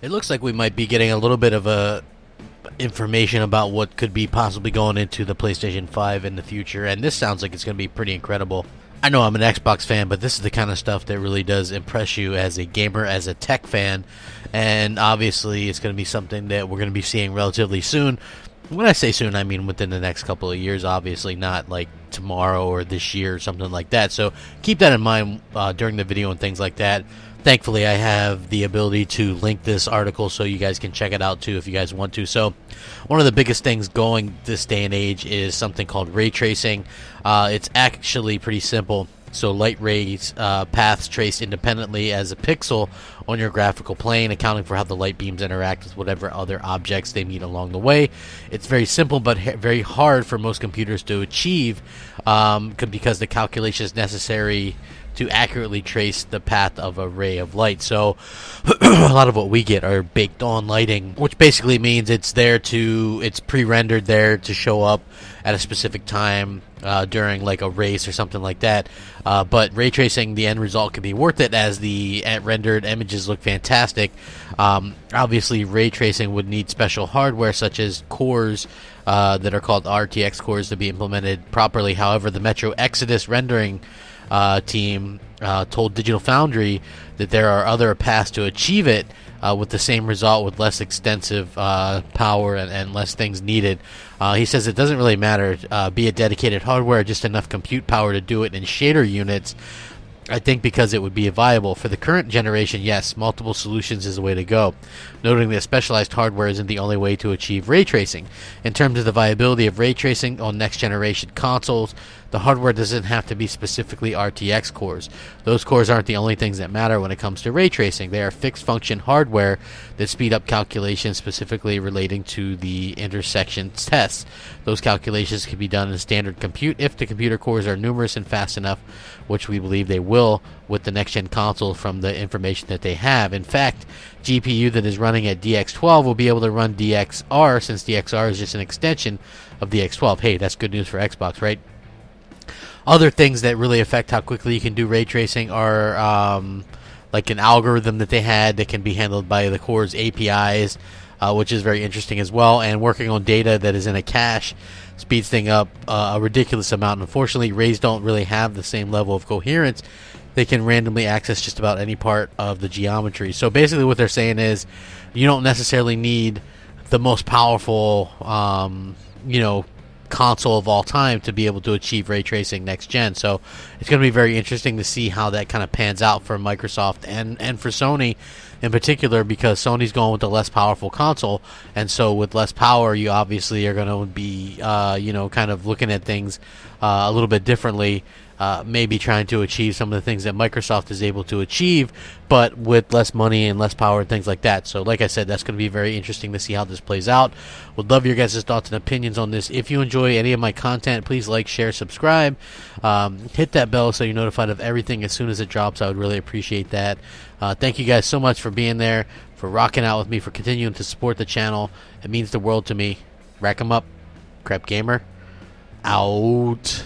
It looks like we might be getting a little bit of information about what could be possibly going into the PlayStation 5 in the future, and this sounds like it's going to be pretty incredible. I know I'm an Xbox fan, but this is the kind of stuff that really does impress you as a gamer, as a tech fan, and obviously it's going to be something that we're going to be seeing relatively soon. When I say soon, I mean within the next couple of years, obviously, not like tomorrow or this year or something like that. So keep that in mind during the video and things like that. Thankfully, I have the ability to link this article so you guys can check it out too if you guys want to. So one of the biggest things going this day and age is something called ray tracing. It's actually pretty simple. So light rays paths traced independently as a pixel on your graphical plane, accounting for how the light beams interact with whatever other objects they meet along the way. It's very simple but very hard for most computers to achieve because the calculations necessary to accurately trace the path of a ray of light. So a lot of what we get are baked on lighting, which basically means it's pre-rendered there to show up at a specific time during like a race or something like that. But ray tracing, the end result can be worth it as the rendered images look fantastic. Obviously ray tracing would need special hardware such as cores that are called RTX cores to be implemented properly. However, the Metro Exodus rendering team told Digital Foundry that there are other paths to achieve it with the same result with less extensive power and less things needed. He says it doesn't really matter, be it dedicated hardware or just enough compute power to do it in shader units. I think because it would be viable. For the current generation, yes, multiple solutions is the way to go, noting that specialized hardware isn't the only way to achieve ray tracing. In terms of the viability of ray tracing on next generation consoles, the hardware doesn't have to be specifically RTX cores. Those cores aren't the only things that matter when it comes to ray tracing. They are fixed function hardware that speed up calculations specifically relating to the intersection tests. Those calculations can be done in standard compute if the computer cores are numerous and fast enough, which we believe they will with the next-gen console from the information that they have. In fact, GPU that is running at DX12 will be able to run DXR, since DXR is just an extension of DX12. Hey, that's good news for Xbox, right? Other things that really affect how quickly you can do ray tracing are like an algorithm that they had that can be handled by the core's APIs, which is very interesting as well, and working on data that is in a cache speeds things up a ridiculous amount. Unfortunately, rays don't really have the same level of coherence. They can randomly access just about any part of the geometry. So basically what they're saying is you don't necessarily need the most powerful console of all time to be able to achieve ray tracing next gen. So it's going to be very interesting to see how that kind of pans out for Microsoft and for Sony in particular, because Sony's going with the less powerful console, and so with less power you obviously are going to be kind of looking at things a little bit differently, maybe trying to achieve some of the things that Microsoft is able to achieve, but with less money and less power and things like that. So like I said, that's going to be very interesting to see how this plays out. Would love your guys' thoughts and opinions on this. If you enjoy any of my content, please like, share, subscribe. Hit that bell so you're notified of everything as soon as it drops. I would really appreciate that. Thank you guys so much for being there, for rocking out with me, for continuing to support the channel. It means the world to me. Rack 'em up. Crapgamer out.